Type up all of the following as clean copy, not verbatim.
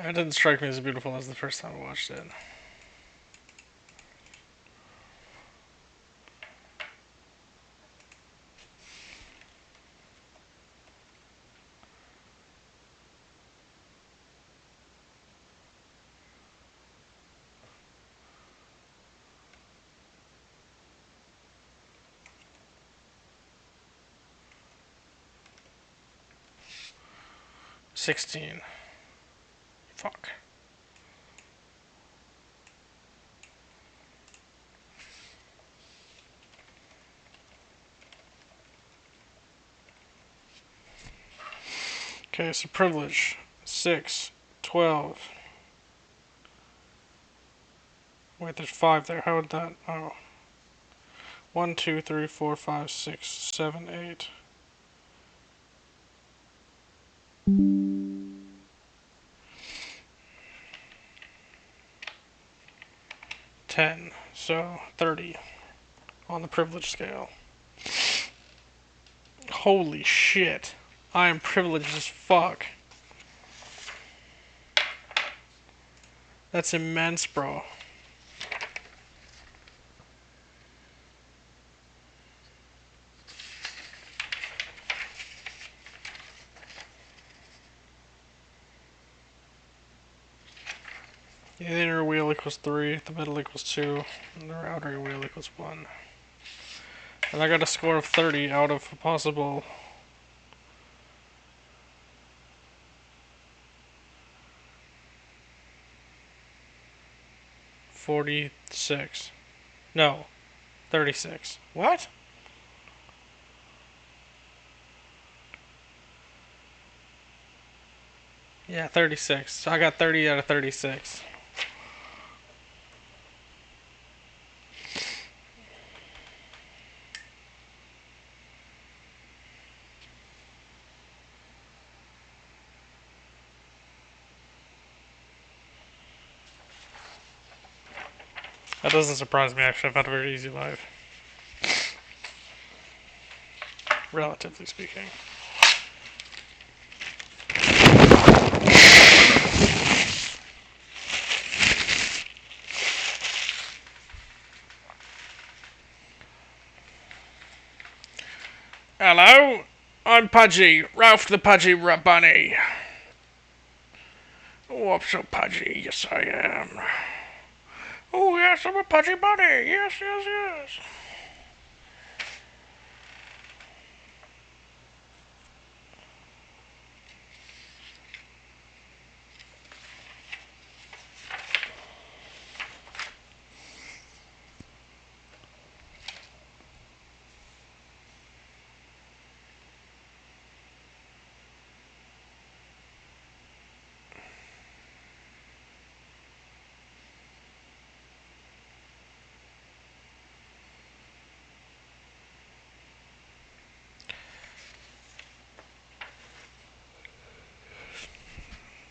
It didn't strike me as beautiful as the first time I watched it. $16. Fuck. Okay, so privilege. 6, 12. Wait, there's 5 there. How would that... Oh. 1, 2, 3, 4, 5, 6, 7, 8. 10. So, 30 on the privilege scale. Holy shit. I am privileged as fuck. That's immense, bro. The inner wheel equals 3, the middle equals 2, and the outer wheel equals 1. And I got a score of 30 out of a possible 46. No, 36. What? Yeah, 36. So I got 30 out of 36. That doesn't surprise me, actually. I've had a very easy life. Relatively speaking. Hello? I'm Pudgy. Ralph the Pudgy Bunny. Oh, I'm so pudgy. Yes, I am. Oh, yes, I'm a pudgy bunny. Yes, yes, yes.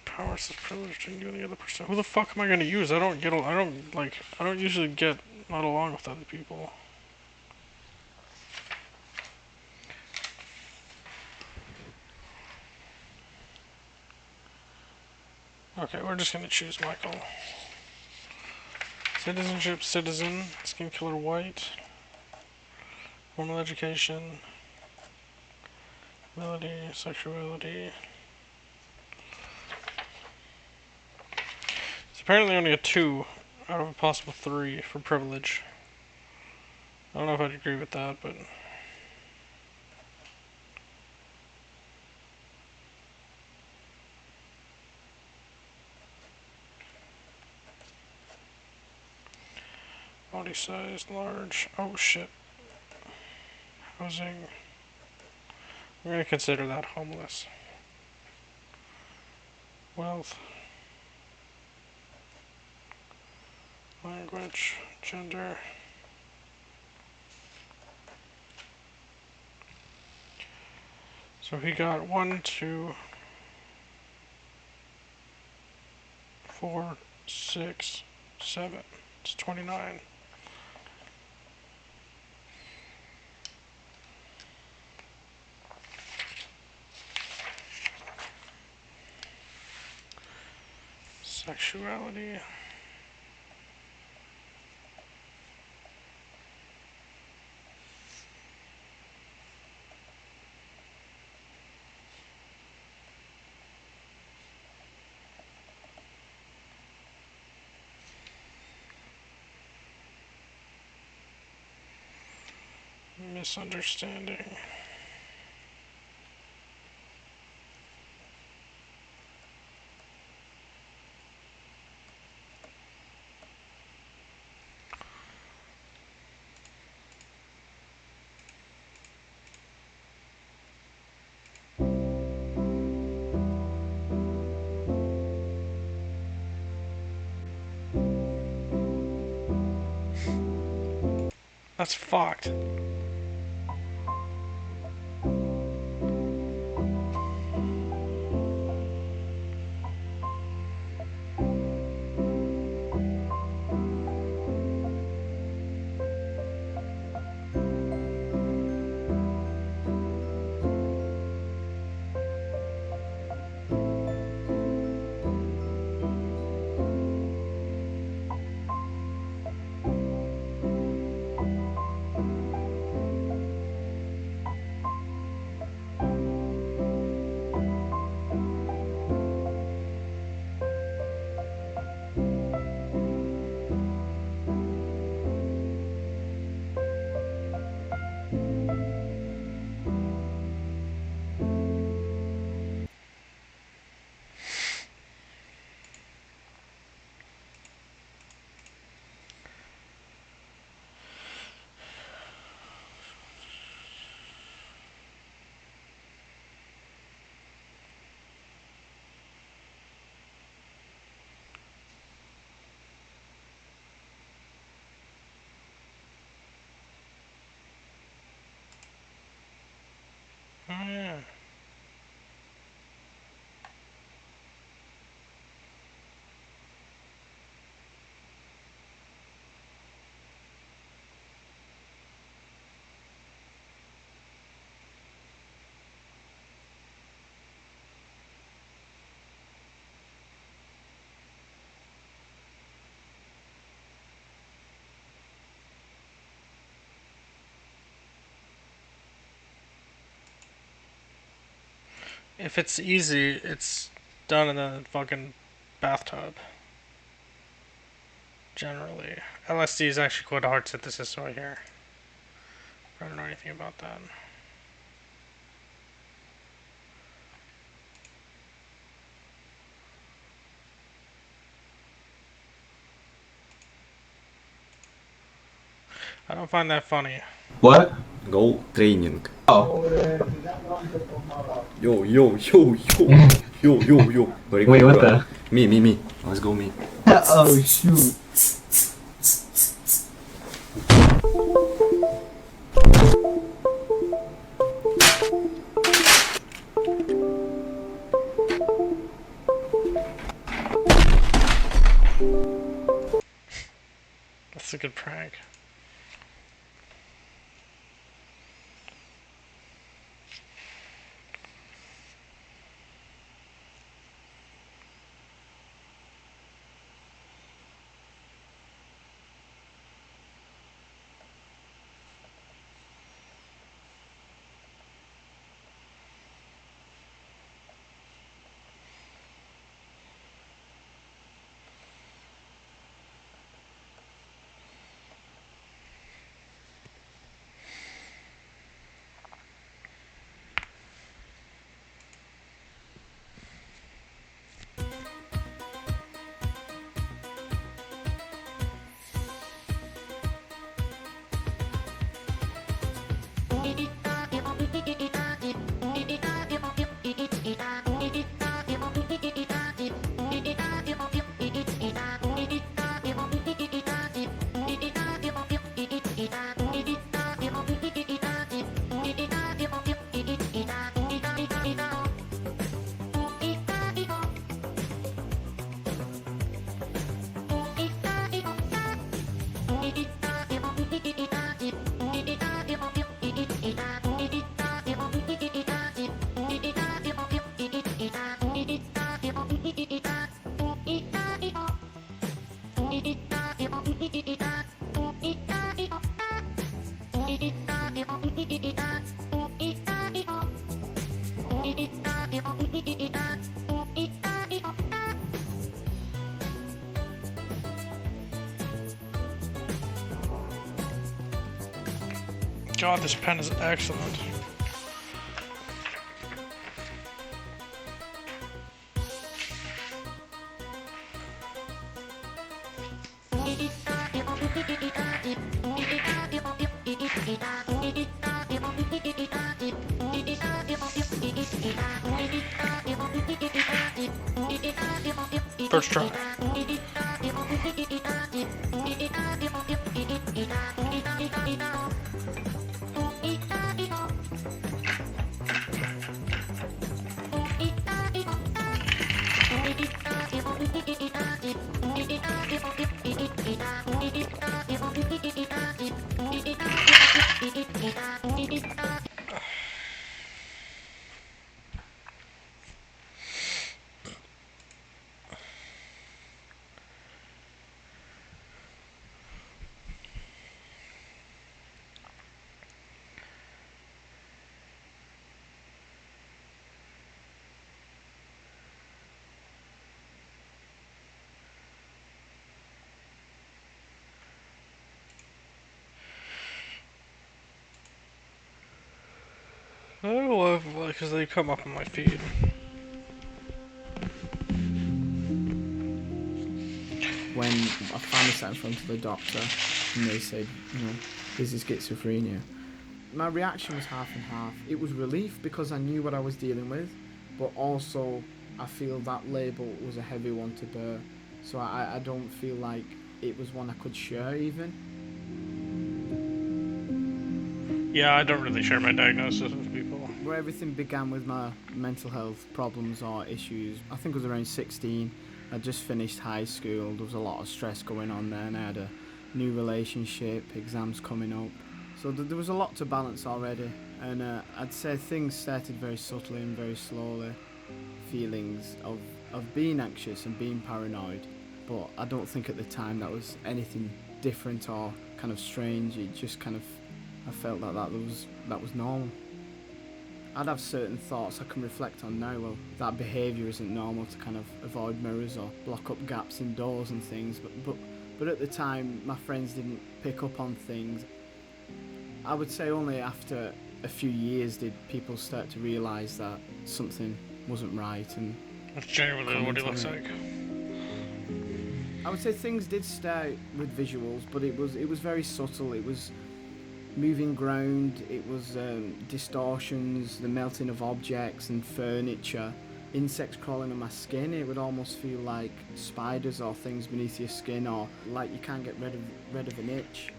Power says privileged and you and the other person. Who the fuck am I gonna use? I don't usually get not along with other people. Okay, we're just gonna choose Michael. Citizenship, citizen, skin color white, formal education, Ability, sexuality. It's apparently only a 2 out of a possible 3 for privilege. I don't know if I'd agree with that, but... Body size, large. Oh shit. Housing. I'm gonna consider that homeless. Wealth. Language. Gender. So he got 1, 2, 4, 6, 7. It's 29. Sexuality. Misunderstanding. That's fucked. Oh yeah. If it's easy, it's done in a fucking bathtub. Generally. LSD is actually quite a hard synthesis right here. I don't know anything about that. I don't find that funny. What? Go training. Oh. Yo, yo, yo, yo. Yo, yo, yo. Very Wait, good, what bro. the? Me. Let's go, me. Oh, shoot. That's a good prank. god, this pen is excellent. First try. I love because they come up on my feed. When I finally sat in front of the doctor and they said, you know, this is schizophrenia, my reaction was half and half. It was relief because I knew what I was dealing with, but also I feel that label was a heavy one to bear. So I don't feel like it was one I could share even. Yeah, I don't really share my diagnosis with people. Where everything began with my mental health problems or issues, I think it was around 16. I just finished high school, there was a lot of stress going on there, and I had a new relationship, exams coming up. So there was a lot to balance already, and I'd say things started very subtly and very slowly. Feelings of being anxious and being paranoid, but I don't think at the time that was anything different or kind of strange. It just kind of, I felt that that was normal. I'd have certain thoughts I can reflect on now. Well, that behaviour isn't normal to kind of avoid mirrors or block up gaps in doors and things. But at the time, my friends didn't pick up on things. I would say only after a few years did people start to realise that something wasn't right. And That's generally what he looks like. I would say things did start with visuals, but it was very subtle. It was moving ground, it was distortions, the melting of objects and furniture, insects crawling on my skin. It would almost feel like spiders or things beneath your skin, or like you can't get rid of an itch.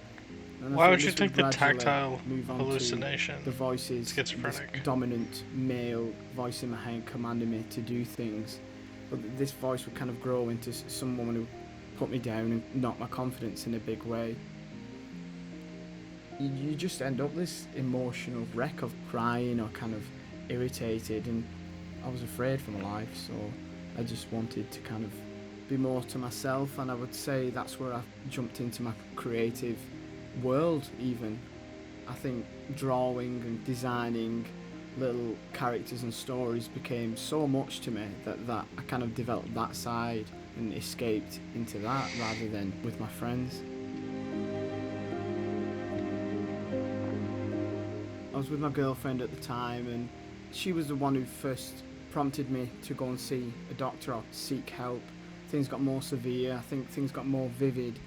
And Why would you take the tactile move on hallucination? The voices, Schizophrenic. this dominant male voice in my head commanding me to do things. But this voice would kind of grow into someone who would put me down and knock my confidence in a big way. You just end up this emotional wreck of crying or kind of irritated, and I was afraid for my life, so I just wanted to kind of be more to myself, and I would say that's where I jumped into my creative world even. I think drawing and designing little characters and stories became so much to me that I kind of developed that side and escaped into that rather than with my friends. I was with my girlfriend at the time, and she was the one who first prompted me to go and see a doctor or seek help. Things got more severe, I think things got more vivid.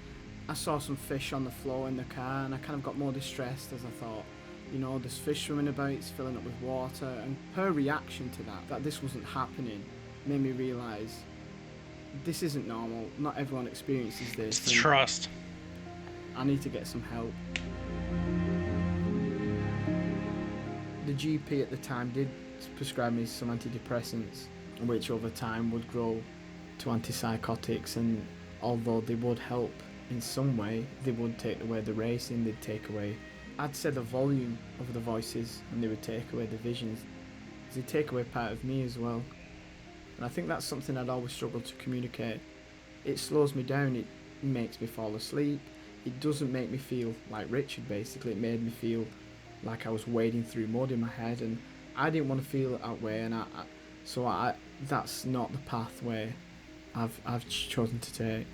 I saw some fish on the floor in the car, and I kind of got more distressed as I thought, you know, there's fish swimming about, it's filling up with water, and her reaction to that this wasn't happening, made me realise this isn't normal, not everyone experiences this. It's trust. I need to get some help. The GP at the time did prescribe me some antidepressants, which over time would grow to antipsychotics, and although they would help in some way, they would take away the racing, they'd take away, I'd say, the volume of the voices, and they would take away the visions. They'd take away part of me as well. And I think that's something I'd always struggled to communicate. It slows me down, it makes me fall asleep, it doesn't make me feel like Richard basically, it made me feel like I was wading through mud in my head, and I didn't want to feel that way, and so that's not the pathway I've chosen to take.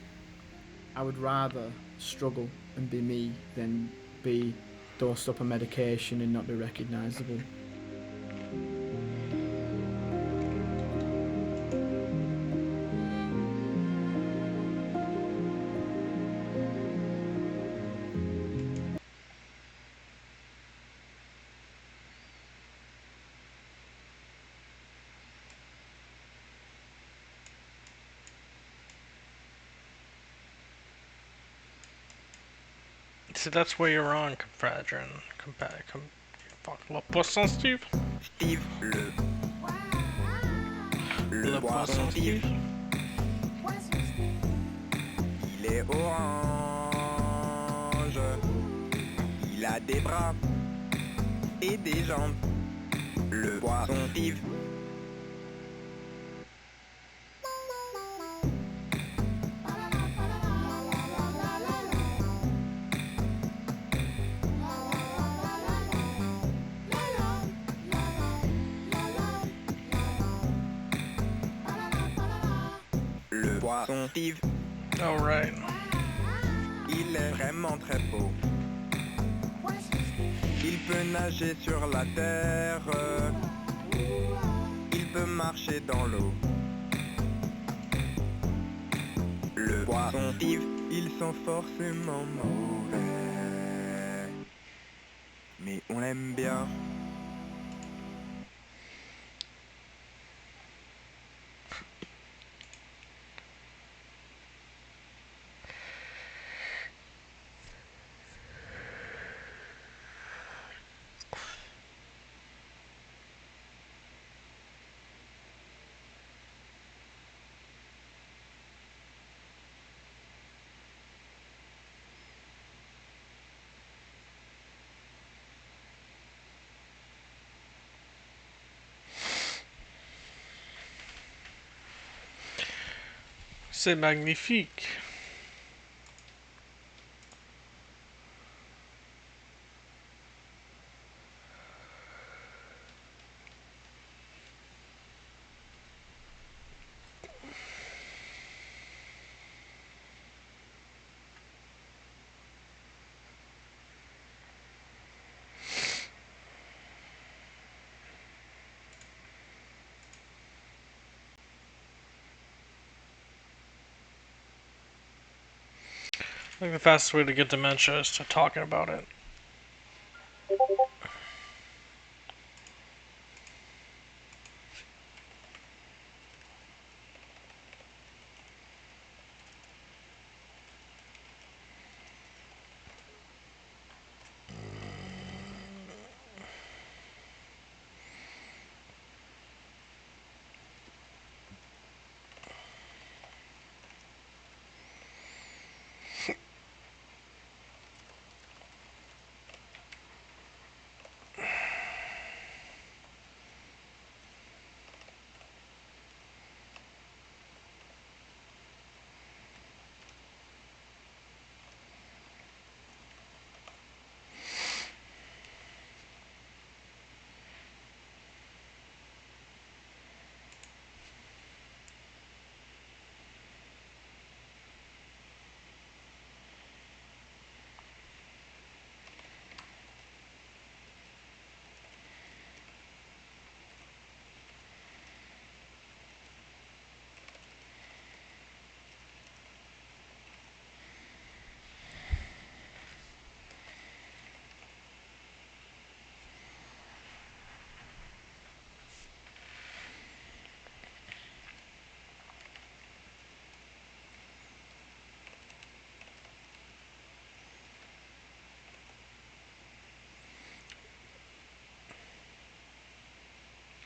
I would rather struggle and be me than be dosed up a medication and not be recognisable. See, that's where you're wrong, compadre. Fuck, le poisson, Steve? Steve, le poisson Steve, il est orange, il a des bras et des jambes, le poisson Steve. Le poisson Steve, Oh, right. il est vraiment très beau. Il peut nager sur la terre, il peut marcher dans l'eau. Le poisson Steve, ils sont forcément mauvais, mais on l'aime bien. C'est magnifique. I think the fastest way to get dementia is to talking about it.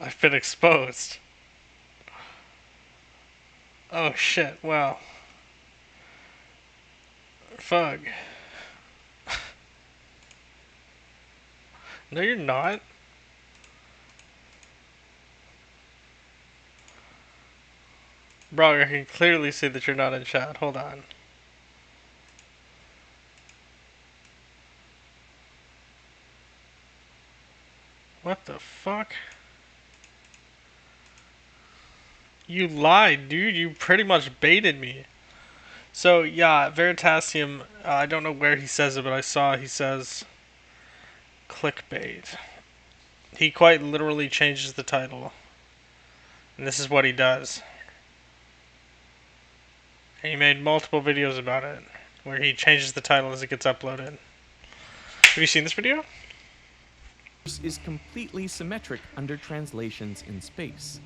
I've been exposed. Oh shit, wow. Fuck. No, you're not. Bro, I can clearly see that you're not in chat. Hold on. What the fuck? You lied, dude. You pretty much baited me. So, yeah, Veritasium, I don't know where he says it, but I saw he says clickbait. He quite literally changes the title. And this is what he does. And he made multiple videos about it, where he changes the title as it gets uploaded. Have you seen this video? Is completely symmetric under translations in space.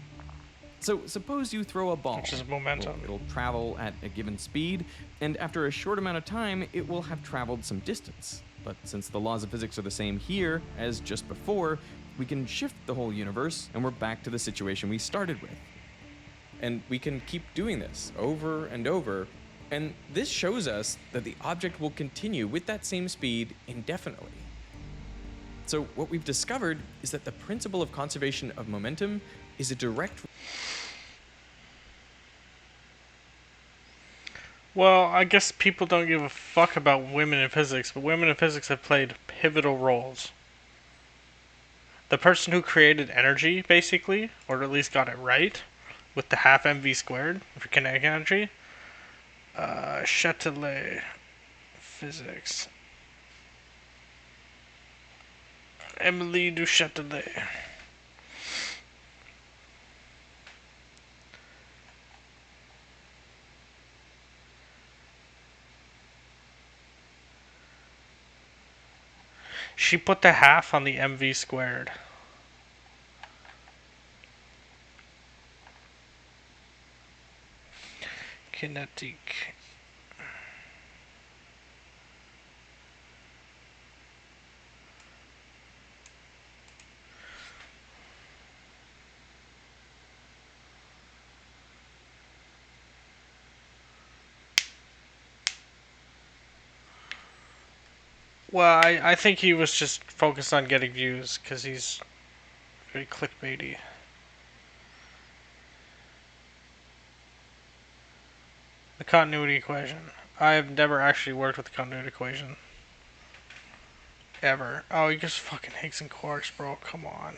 So suppose you throw a ball. Which is momentum. Well, it'll travel at a given speed, and after a short amount of time, it will have traveled some distance. But since the laws of physics are the same here as just before, we can shift the whole universe, and we're back to the situation we started with. And we can keep doing this over and over, and this shows us that the object will continue with that same speed indefinitely. So what we've discovered is that the principle of conservation of momentum is a direct... Well, I guess people don't give a fuck about women in physics, but women in physics have played pivotal roles. The person who created energy, basically, or at least got it right, with the half mv squared for kinetic energy, Chatelet physics. Emily du Chatelet. She put the half on the mv squared. Kinetic. Well, I think he was just focused on getting views because he's very clickbaity. The continuity equation. I've never actually worked with the continuity equation. Ever. Oh, you just fucking Higgs and quarks, bro. Come on.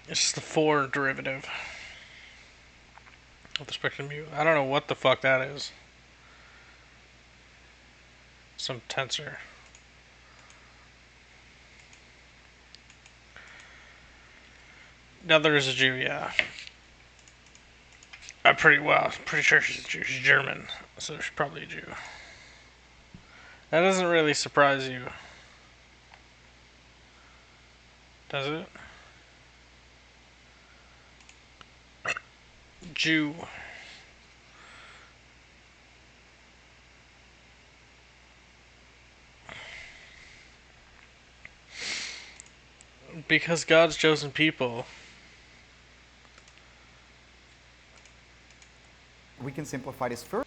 It's just the 4 derivative with respect to mu. I don't know what the fuck that is. Some tensor. Now there's a Jew, yeah. I'm pretty sure she's a Jew. She's German, so she's probably a Jew. That doesn't really surprise you, does it? Jew. Because God's chosen people. We can simplify this further.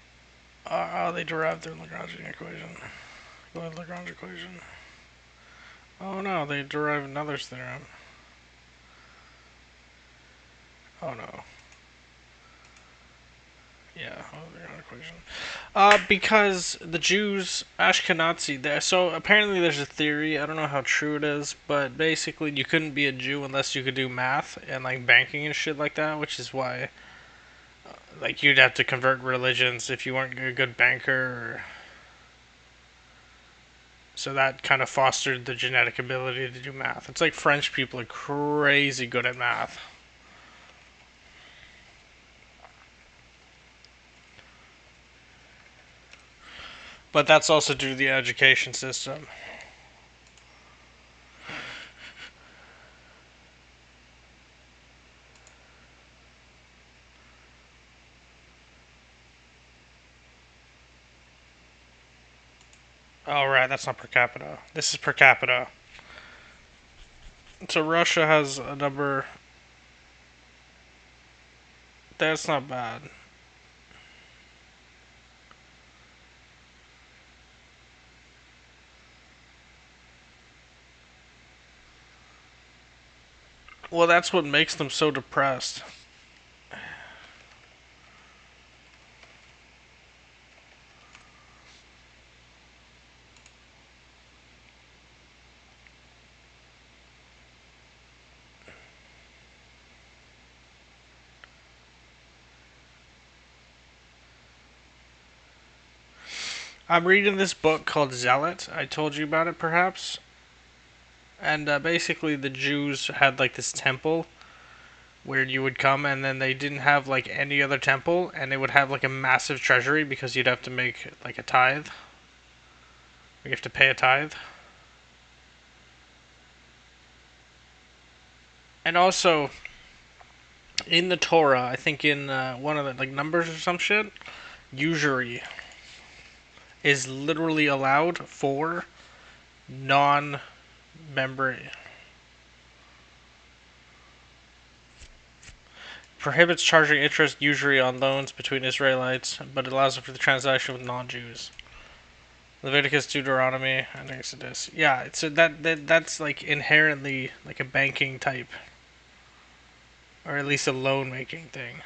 They derived their Lagrangian equation. Go ahead, Lagrange equation. Oh no, they derived another theorem. Oh no. Yeah, Lagrange equation. Because the Jews, Ashkenazi, so apparently there's a theory, I don't know how true it is, but basically you couldn't be a Jew unless you could do math and like banking and shit like that, which is why like you'd have to convert religions if you weren't a good banker. So that kind of fostered the genetic ability to do math. It's like French people are crazy good at math. But that's also due to the education system. Oh, right, that's not per capita. This is per capita. So Russia has a number. That's not bad. Well, that's what makes them so depressed. I'm reading this book called Zealot. I told you about it, perhaps. And basically, the Jews had like this temple where you would come, and then they didn't have like any other temple, and they would have like a massive treasury because you'd have to make like a tithe. You have to pay a tithe. And also, in the Torah, I think in one of the like Numbers or some shit, usury is literally allowed for non-member. Prohibits charging interest usury on loans between Israelites, but allows for the transaction with non-Jews. Leviticus, Deuteronomy, and Exodus. Yeah, so that's like inherently like a banking type, or at least a loan making thing.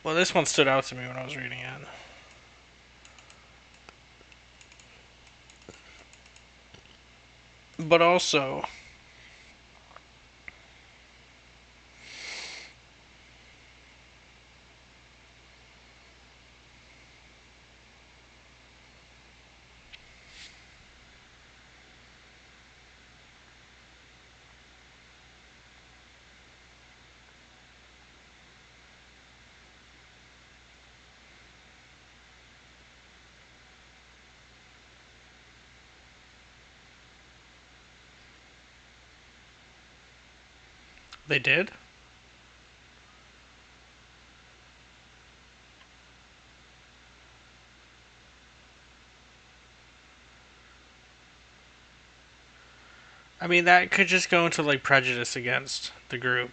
Well, this one stood out to me when I was reading it. But also, they did. I mean, that could just go into like prejudice against the group.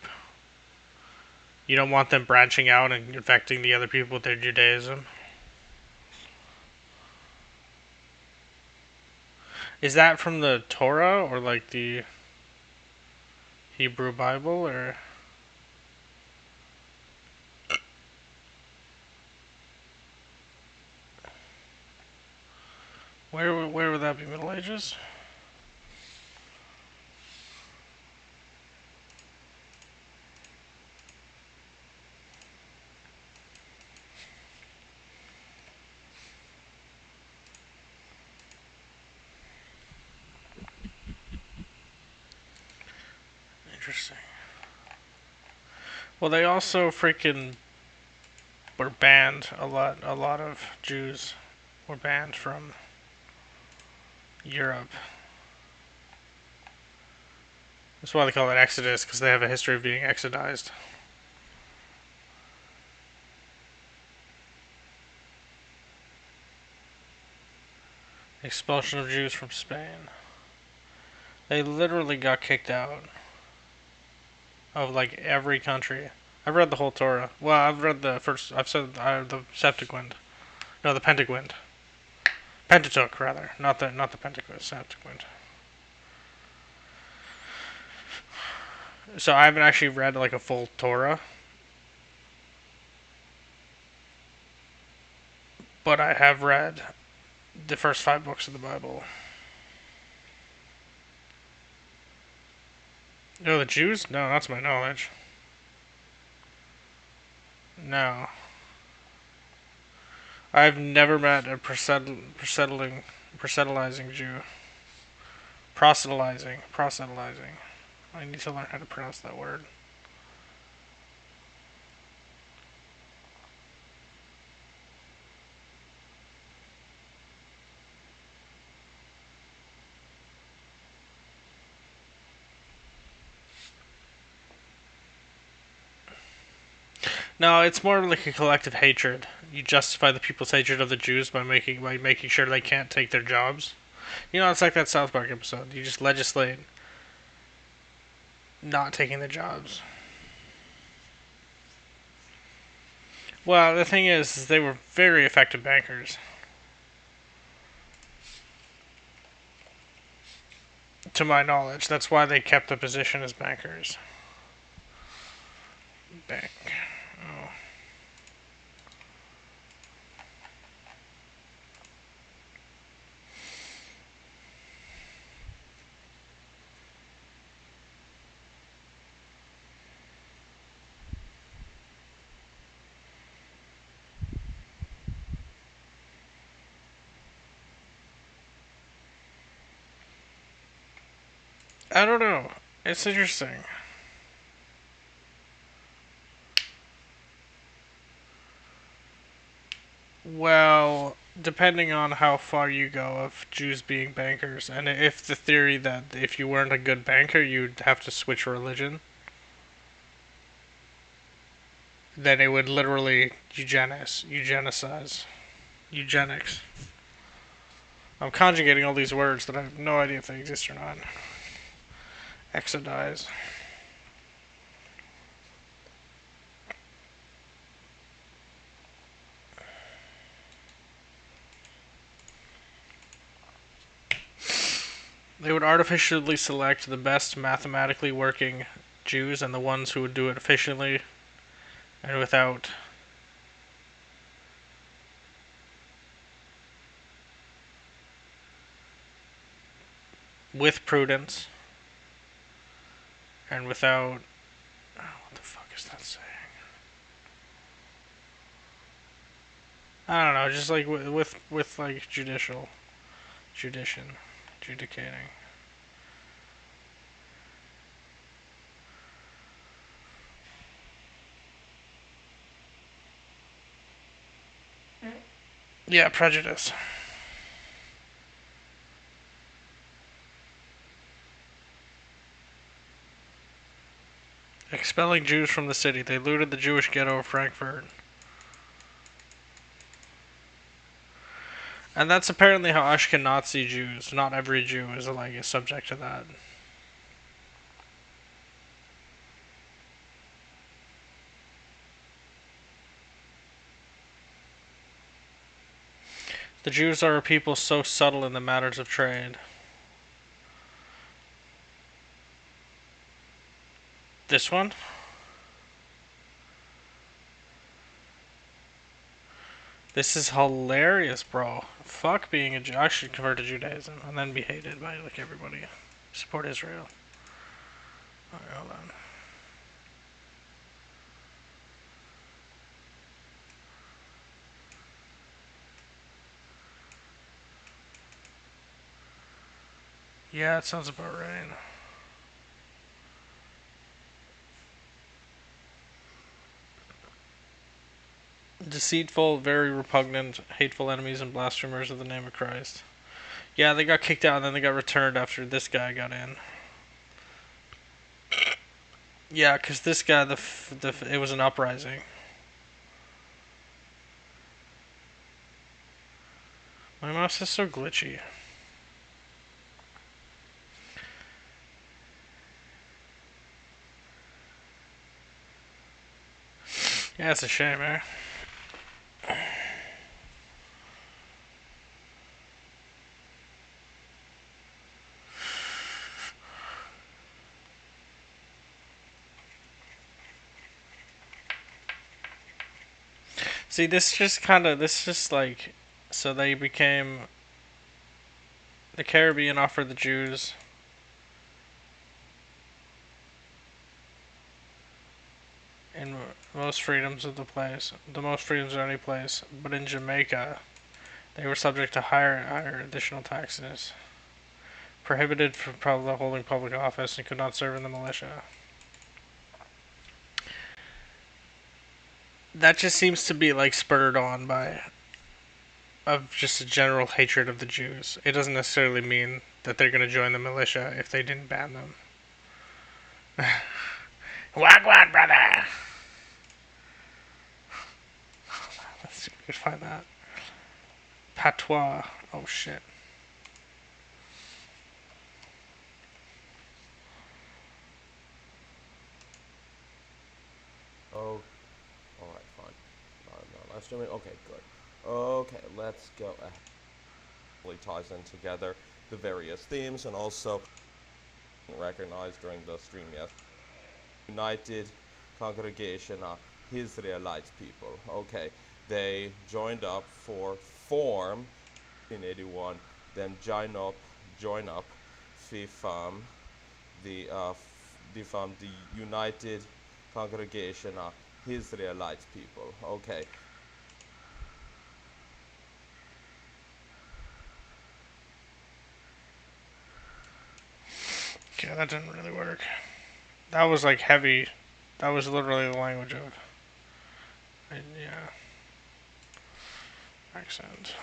You don't want them branching out and infecting the other people with their Judaism. Is that from the Torah or like the Hebrew Bible or? Where would that be? Middle Ages? Interesting. Well, they also freaking were banned a lot. A lot of Jews were banned from Europe. That's why they call it Exodus, because they have a history of being exodized. Expulsion of Jews from Spain. They literally got kicked out of like every country. I've read the whole Torah. Well, I've read the first. I've said the Septuagint. No, the Pentaguint. Pentateuch, rather, not the Pentateuch. Septuagint. So I haven't actually read like a full Torah, but I have read the first 5 books of the Bible. No, the Jews? No, that's my knowledge. No. I've never met a proselytizing Jew. Proselytizing. I need to learn how to pronounce that word. No, it's more like a collective hatred. You justify the people's hatred of the Jews by making sure they can't take their jobs. You know, it's like that South Park episode. You just legislate not taking the jobs. Well, the thing is they were very effective bankers. To my knowledge, that's why they kept the position as bankers. Bank. Oh. I don't know. It's interesting. Well, depending on how far you go of Jews being bankers, and if the theory that if you weren't a good banker, you'd have to switch religion, then it would literally eugenics. I'm conjugating all these words that I have no idea if they exist or not. Exodize. They would artificially select the best mathematically working Jews and the ones who would do it efficiently and with prudence and without. Oh, what the fuck is that saying? I don't know, just like with like judicating. Yeah, prejudice. Expelling Jews from the city. They looted the Jewish ghetto of Frankfurt. And that's apparently how Ashkenazi Jews, not every Jew is subject to that. The Jews are a people so subtle in the matters of trade. This one? This is hilarious, bro. Fuck being a Jew. I should convert to Judaism and then be hated by like everybody. Support Israel. Alright, hold on. Yeah, it sounds about right. Deceitful, very repugnant, hateful enemies and blasphemers of the name of Christ. Yeah, they got kicked out and then they got returned after this guy got in. Yeah, because this guy, it was an uprising. My mouse is so glitchy. Yeah, it's a shame, eh? See, this just like, so they became, the Caribbean offered the Jews in most freedoms of the most freedoms of any place, but in Jamaica, they were subject to higher additional taxes, prohibited from holding public office, and could not serve in the militia. That just seems to be like spurred on by of just a general hatred of the Jews. It doesn't necessarily mean that they're going to join the militia if they didn't ban them. Wagwan, brother! Let's see if we can find that. Patois. Oh shit. Oh, alright, fine. No, live streaming? Okay, good. Okay, let's go ahead. Really ties in together the various themes and also recognized during the stream, yes. United Congregation of Israelite people. Okay, they joined up for form in 81, then join up, FIFAM, the United Congregation of Israelite people. Okay. Okay, that didn't really work. That was like heavy. That was literally the language of. Yeah. Accent.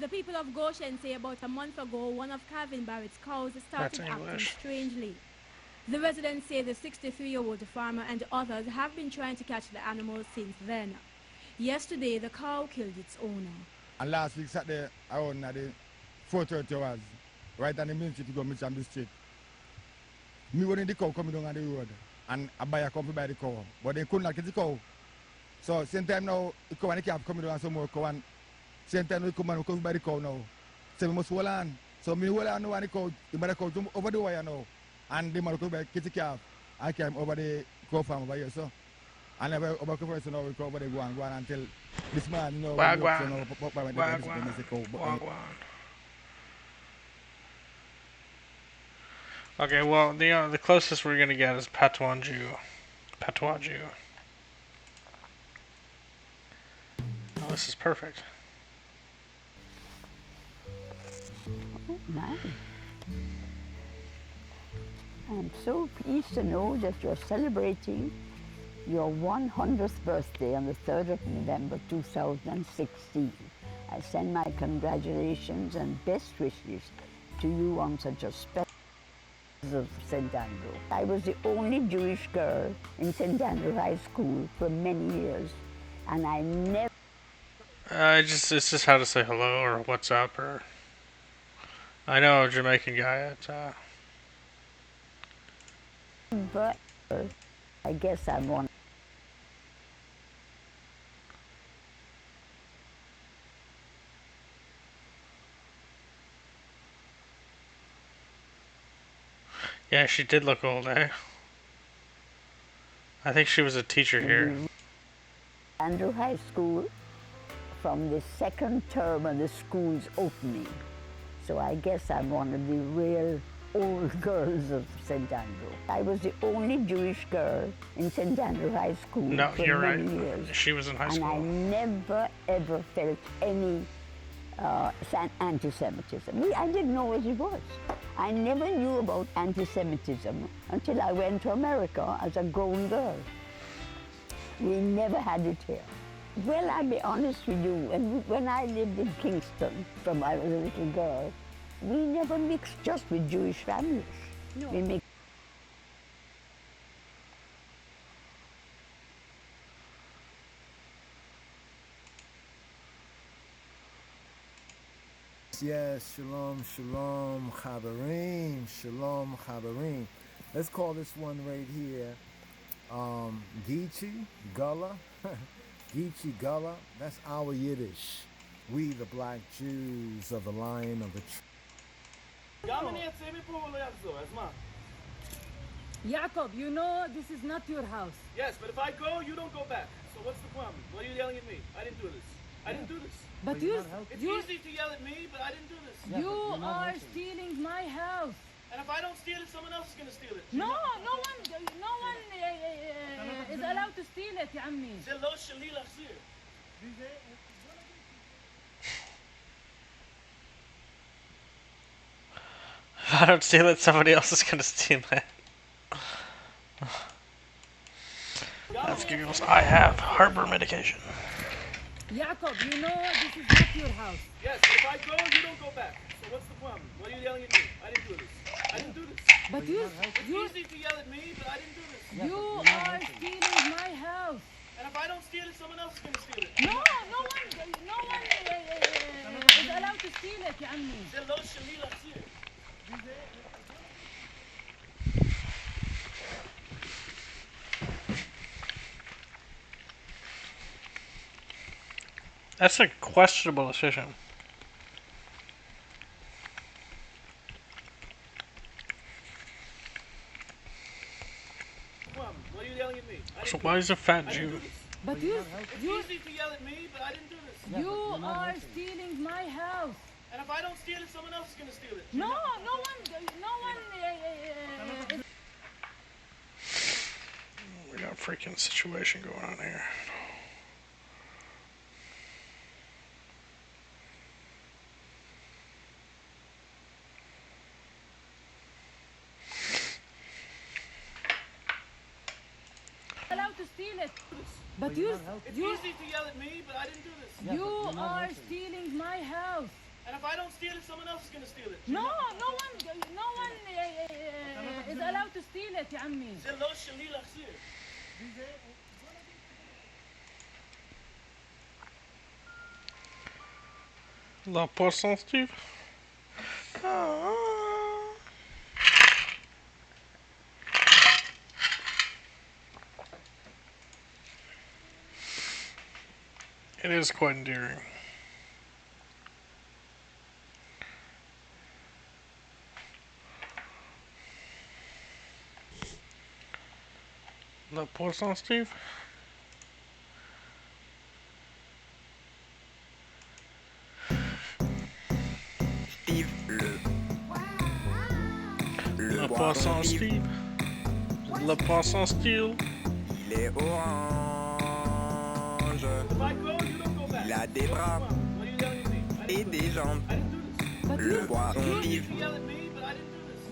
The people of Goshen say about a month ago, one of Calvin Barrett's cows started acting English. strangely. The residents say the 63-year-old farmer and others have been trying to catch the animal since then. Yesterday, the cow killed its owner. And last week Saturday, around at the 4:30 hours, right on the main street to go Mitcham District. Me running the cow coming down on the road, and a buyer come to buy the cow, but they could not get the cow. So same time now, the cow and the calf coming down and some more cow, and same time we come and we come to buy the cow now. So we must hold on. So me hold on now and the cow jump over the wire now, and the mother come buy kitty calf, I came over the cow farm over here, so. And over conversation now we go over the go on until this man, you know, Wagwan. Okay, well, the closest we're gonna get is Patuanju. Oh, this is perfect. Oh, nice. I'm so pleased to know that you're celebrating your 100th birthday on the 3rd of November 2016. I send my congratulations and best wishes to you on such a special of St. Andrew. I was the only Jewish girl in St. Andrew High School for many years, and I never... It's just how to say hello or what's up, or... I know a Jamaican guy at, But I guess I'm one. Yeah, she did look old, eh? I think she was a teacher here. Andrew High School from the second term of the school's opening. So I guess I'm one of the real old girls of St. Andrew. I was the only Jewish girl in St. Andrew High School No, for you're many right. years. She was in high And school. I never ever felt any anti-Semitism. I didn't know what it was. I never knew about anti-Semitism until I went to America as a grown girl. We never had it here. Well, I'll be honest with you, when I lived in Kingston from I was a little girl, we never mixed just with Jewish families. No. We mixed. Yes, shalom, shalom, chaverim, shalom, chaverim. Let's call this one right here, Geechee Gullah. Geechee Gullah, that's our Yiddish. We, the black Jews of the Lion of the Jacob, you know this is not your house. Yes, but if I go, you don't go back. So what's the problem? Why are you yelling at me? I didn't do this. I didn't do this. But It's easy to yell at me, but I didn't do this. You are stealing my house. And if I don't steal it, someone else is going to steal it. No one is allowed to steal it, يا عمي. זה לא שלי להחזיר. If I don't steal it, somebody else is gonna steal it. That's giggles. I have heartburn medication. Jacob, you know this is not your house. Yes, but if I go, you don't go back. So what's the problem? Why are you yelling at me? I didn't do this. I didn't do this. But It's easy to yell at me, but I didn't do this. You are stealing my house. And if I don't steal it, someone else is going to steal it. No one is allowed to steal it, يا عمي. זה לא שלי להחזיר. That's a questionable decision. Why are you yelling at me? So why is a fat Jew? But It's easy to yell at me, but I didn't do this. you are stealing my house. And if I don't steal it, someone else is going to steal it. No one is... We got a freaking situation going on here. Allowed to steal it. But you, It's you, easy to yell at me, but I didn't do this. you are stealing my house. And if I don't steal it, someone else is gonna steal it. No one is allowed to steal it يا عمي. זה לא שלי להחזיר. La poisson, Steve? It is quite endearing. La poisson, Steve? Steve, le Le poisson, Steve? Le poisson, Steve? il est orange. Il a des bras et des jambes. Le poisson Steve.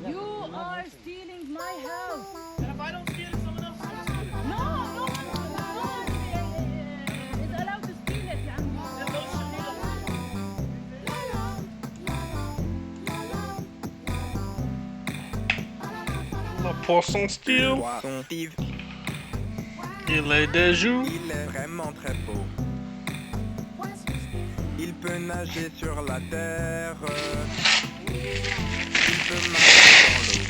You are stealing my house. And if I don't steal it, someone else is gonna steal it. No one is allowed to steal it يا عمي. זה לא שלי להחזיר. Le poisson, Steve? Le poisson Steve. Il est des joues? Il est vraiment très beau. Il peut nager sur la terre. Il peut marcher dans l'eau.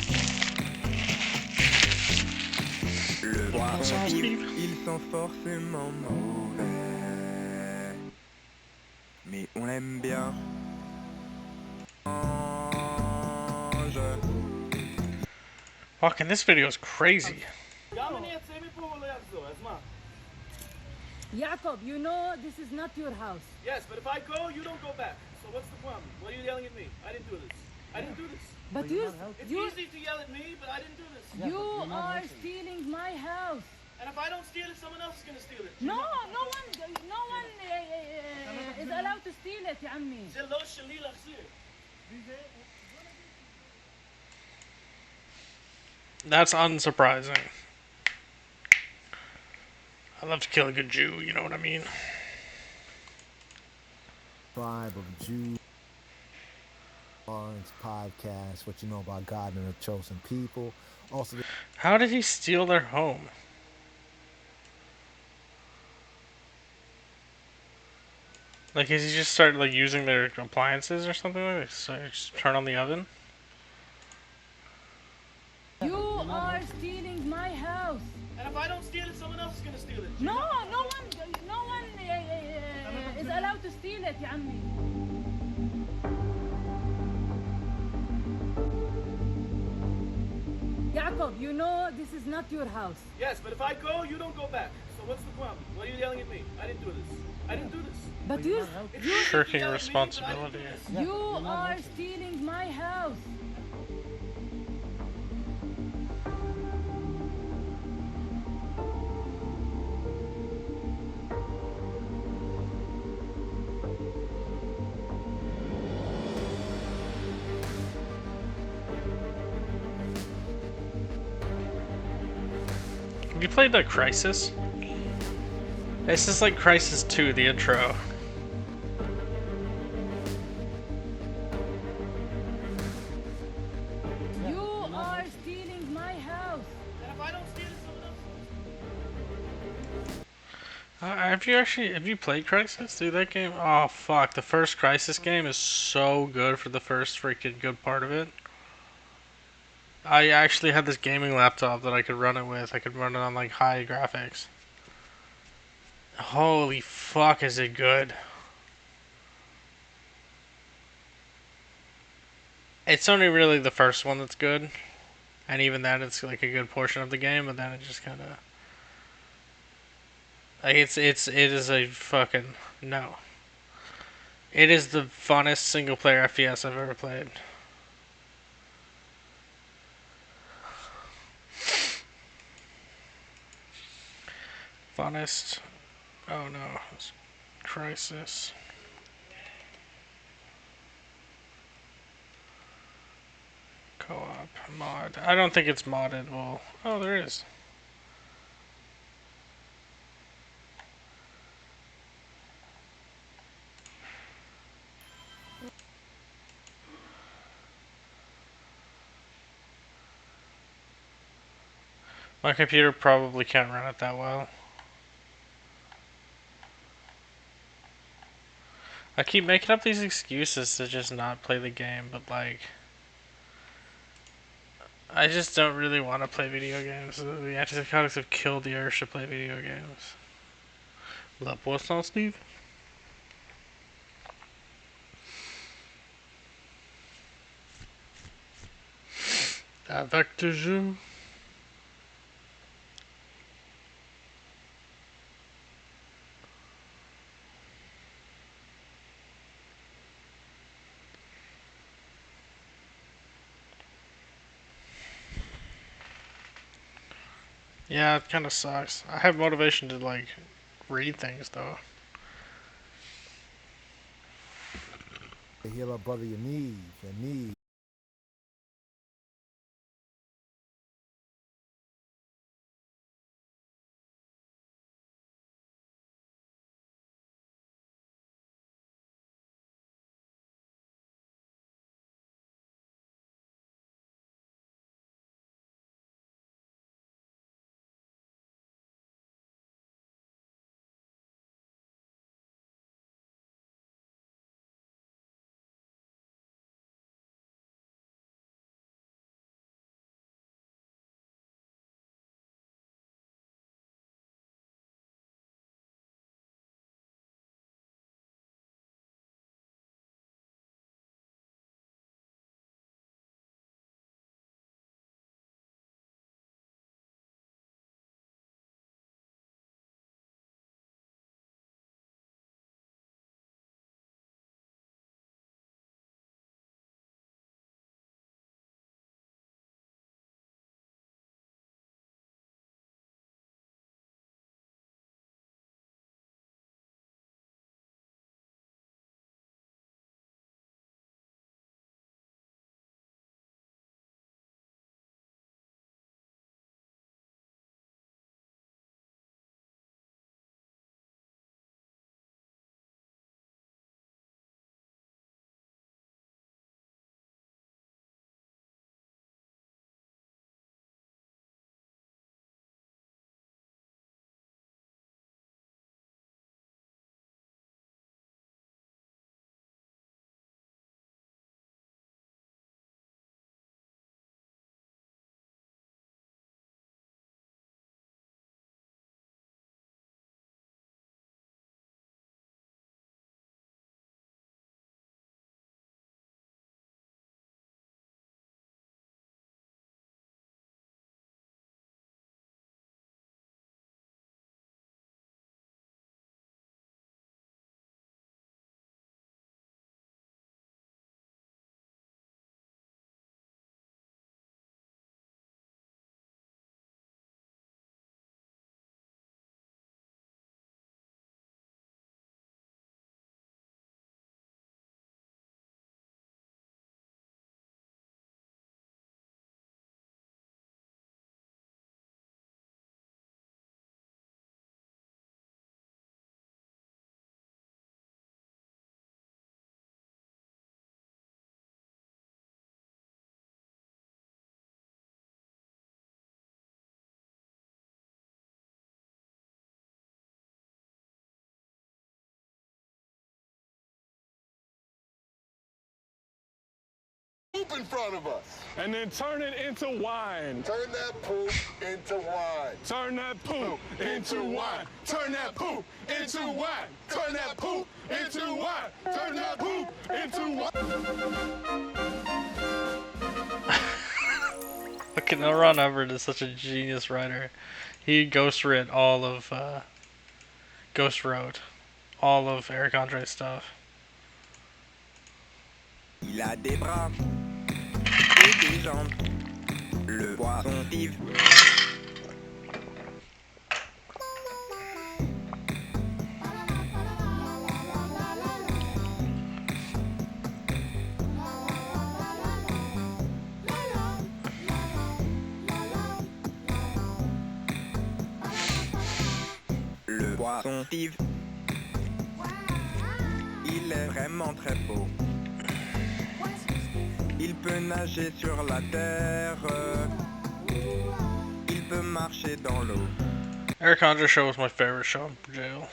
Le poisson Steve, ils sont forcément mauvais. Mais on l'aime bien. Fucking, this video is crazy. Jacob, you know this is not your house. Yes, but if I go, you don't go back. So what's the problem? Why are you yelling at me? I didn't do this. I didn't do this. But It's easy to yell at me, but I didn't do this. You are stealing my house. And if I don't steal it, someone else is gonna steal it. No one is allowed to steal it يا عمي. זה לא שלי להחזיר. That's unsurprising. I love to kill a good Jew, you know what I mean? Tribe of Jews. Lawrence podcast, what you know about God and the chosen people. Also, How did he steal their home? Like, is he just started like using their appliances or something like this? So just turn on the oven? You are stealing my house. And if I don't steal it, someone else is gonna steal it. No one is allowed to steal it يا عمي. Jacob, you know this is not your house. Yes, but if I go, you don't go back. So what's the problem? Why are you yelling at me? I didn't do this. I didn't do this. But Shirking responsibility. You are stealing my house. Have you played Crisis? This is like Crisis 2, the intro. You are stealing my house. And if I don't steal it, someone else. Have you played Crisis? Dude, that game, oh fuck, the first Crisis game is so good for the first freaking good part of it. I actually had this gaming laptop that I could run it with. I could run it on like high graphics. Holy fuck, is it good. It's only really the first one that's good. And even then it's like a good portion of the game, but then it just kind of like it is a fucking no. It is the funnest single player FPS I've ever played. Funnest. Oh no. Crisis. Co-op. Mod. I don't think it's modded. Well, oh, there is. My computer probably can't run it that well. I keep making up these excuses to just not play the game, but like, I just don't really want to play video games. The antipsychotics have killed the urge to play video games. La poisson, Steve? Avec le jeu. Yeah, it kind of sucks. I have motivation to like read things though. To heal our brother your needs, your needs. In front of us. And then turn it into wine. Turn that poop into wine. Turn that poop into wine. Turn that poop into wine. Turn that poop into wine. Turn that poop into wine. Fucking L. Ron Hubbard is such a genius writer. He ghostwrote all of Eric Andre's stuff. Il a des bras et des jambes. Le poisson vive. poisson. Steve, il est vraiment très beau. Il peut nager sur la terre. Il peut marcher dans l'eau. Eric Andre show was my favorite show in jail.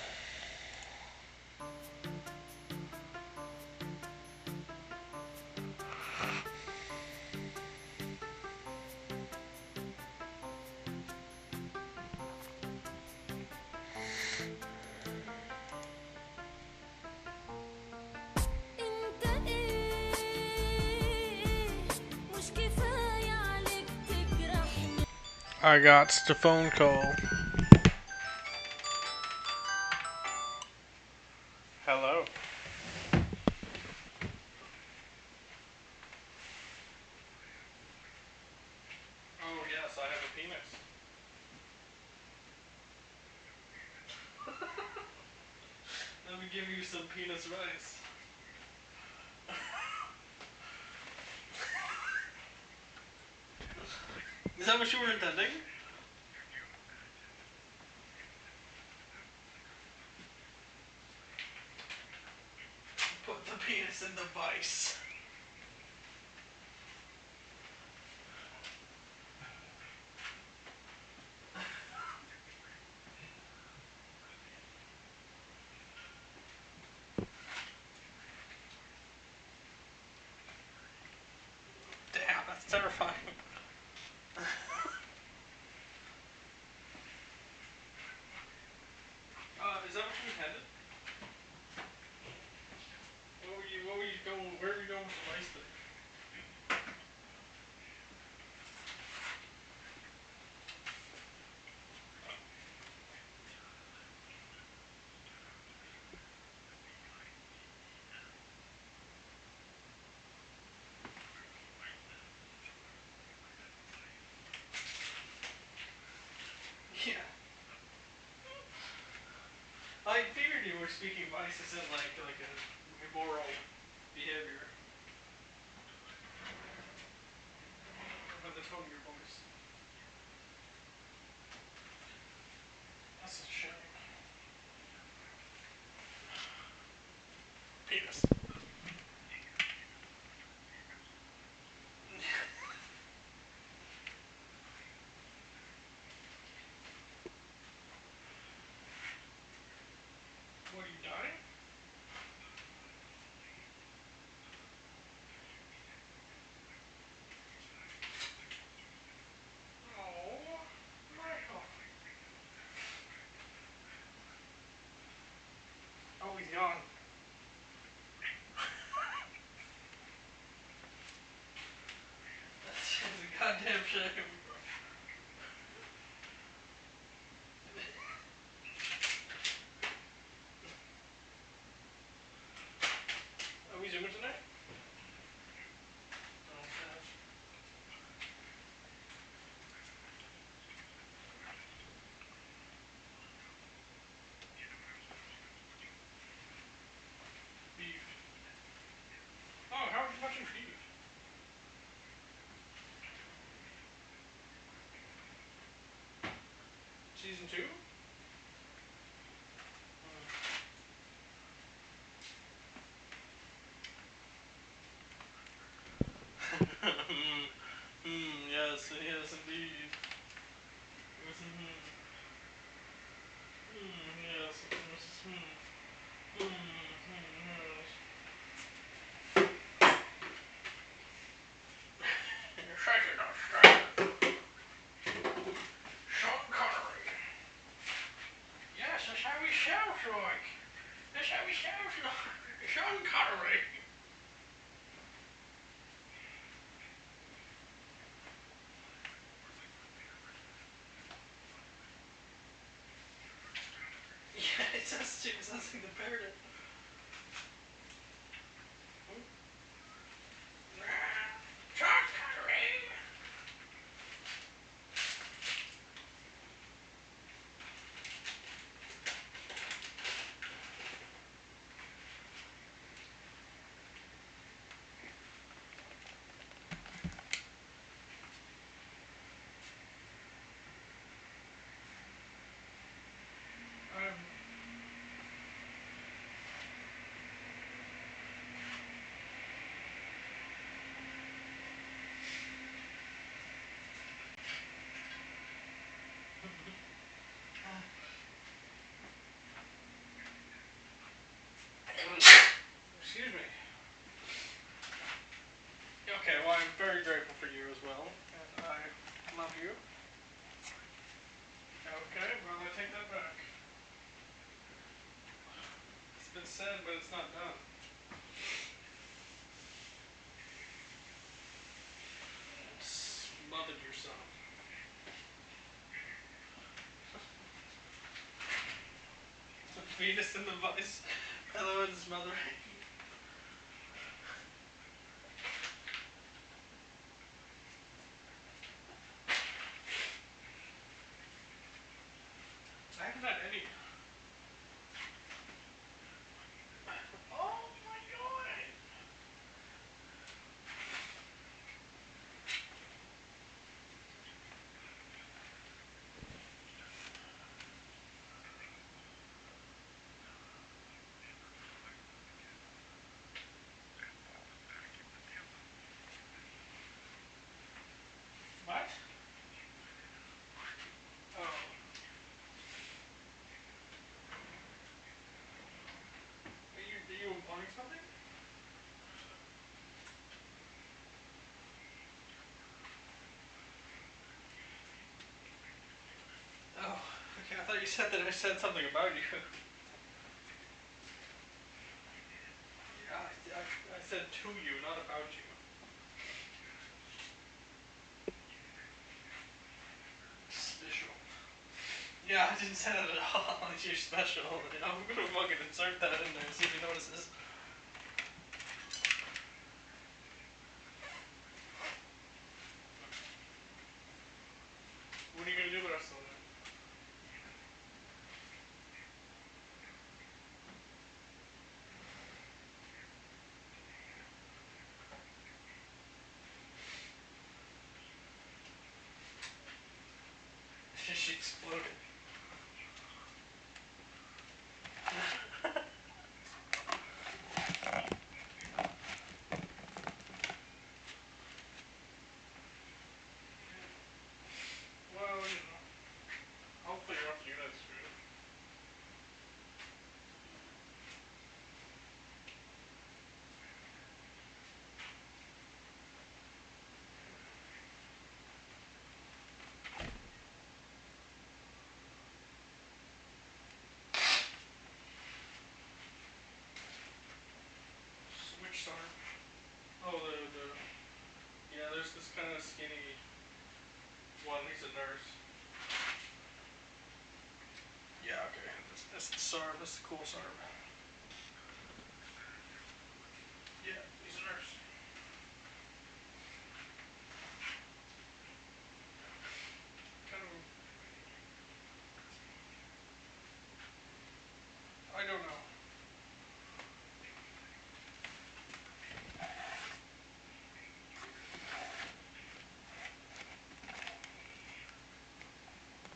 I got the phone call. Hello. Oh yes, I have a penis. Let me give you some penis rice. Is that what you were intending? Put the penis in the vice. Damn, that's terrifying. Is that what you intended? What were you going, where were you going with the vice thing? Yeah. I figured you were speaking vices in like a immoral behavior. By the tone of your voice. That's a shame. Penis. What, are you dying? Oh, Michael. Oh, he's gone. That's just a goddamn shame. Are we zooming tonight? Oh, gosh. Beef. Oh, how are you watching Beef? Season 2? Yes, yes, indeed. Yes, yes, yes. You're shaking us, Sean Connery. Yes, that's how he sounds like. That's how he sounds like. Sean Connery. Yeah, it sounds like the parrot. Sean Connery. I'm very grateful for you as well, and I love you. Okay, well I take that back. It's been said, but it's not done. Smothered yourself. Venus in the vice. Hello and smothering. I haven't had any. Oh my god! What? Oh. Are you implying something? Oh, okay, I thought you said that I said something about you. Yeah, I said to you, not about you. Special. Yeah, I didn't say that at all. You're special. I'm gonna fucking insert that in there, see if he notices. What are you gonna do with us then? She exploded. Well, you know. Hopefully your unit's good. Which sergeant? Oh, the... Yeah, there's this kind of skinny one. He's a nurse. Yeah, okay. That's the SARB. That's the cool SARB. Yeah, he's a nurse. Kind of... I don't know.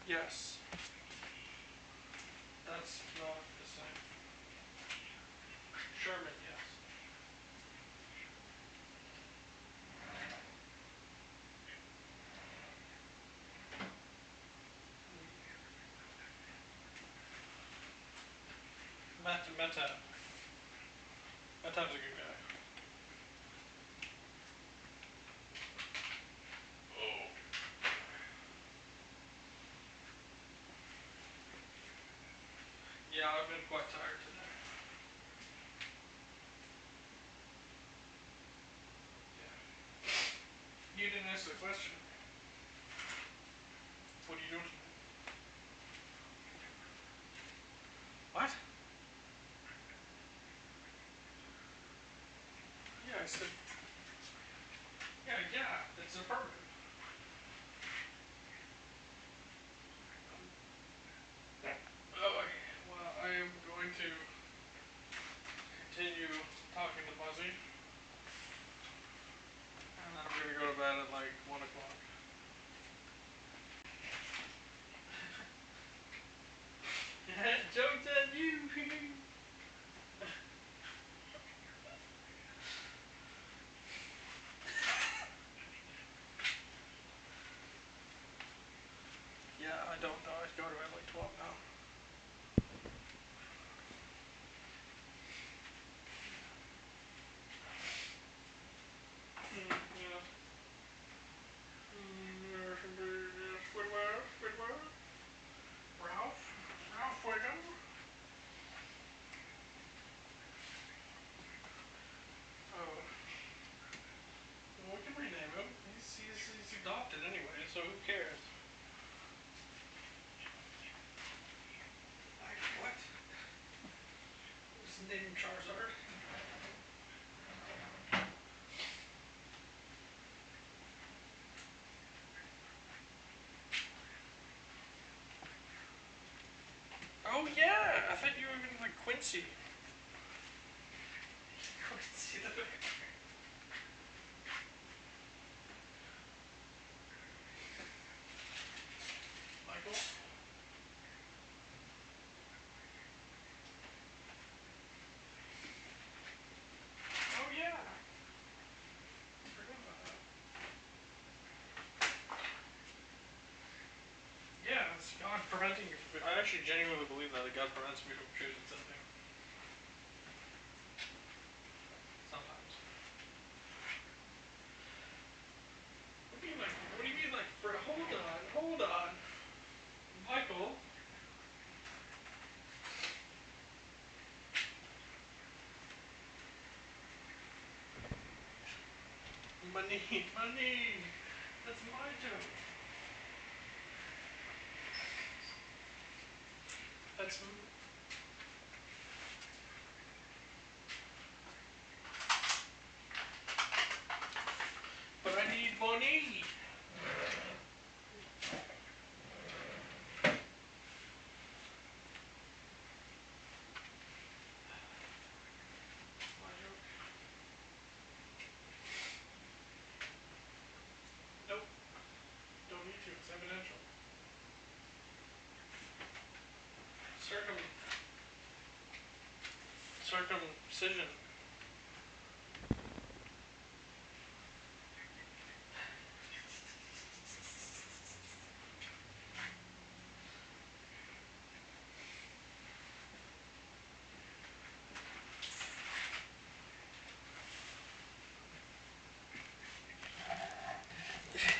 Yes. That's not the same. Sherman, yes. Meta. Meta's a good guy. Oh. Yeah, I've been quite tired today. Yeah. You didn't answer the question. What are you doing tonight? What? Yeah, I said... Yeah, it's affirmative. Oh, okay. Well, I am going to continue talking to Muzzy. And then I'm gonna go to bed at like 1 o'clock. Joke's on you! Yeah, I don't know. I go to bed like 12 now. Yeah. so who cares? Like, what? What's his name? Charizard? Oh yeah! I thought you were gonna like Quincy. Quincy the Michael? Oh yeah! Forgot about that. Yeah, it's God preventing you from. I actually genuinely believe that God prevents me from choosing something. Sometimes. What do you mean like? What do you mean like? Hold on, Michael. Money. That's my joke. That's. But I need money. My joke. Nope. Don't need to. It's evidential. Circumcision.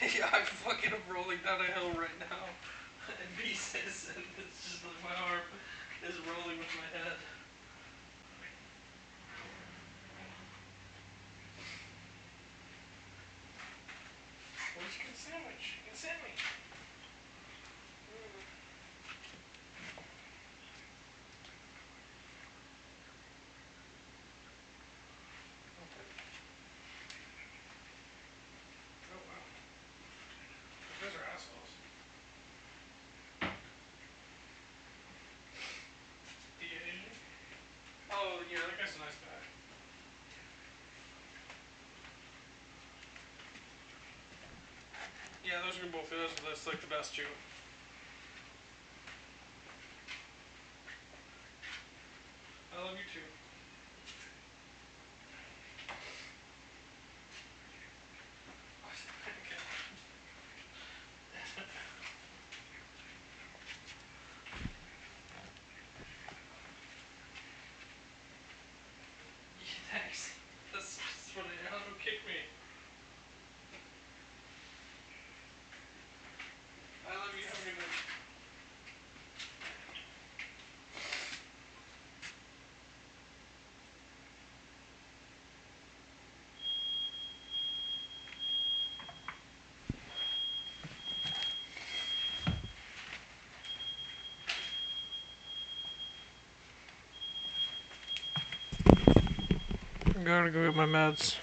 Yeah, I'm fucking rolling down a hill right now in pieces, and it's just like my arm is rolling with my head. Where's chicken sandwich? Chicken sandwich. Oh wow. You guys are assholes. The Asian? Oh yeah, that guy's a nice guy. Yeah, those are both. That's like the best too. I love you too. Thanks. That's funny. Don't kick me. I love you. Have a good night. I'm gonna go get my meds.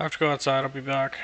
I have to go outside. I'll be back.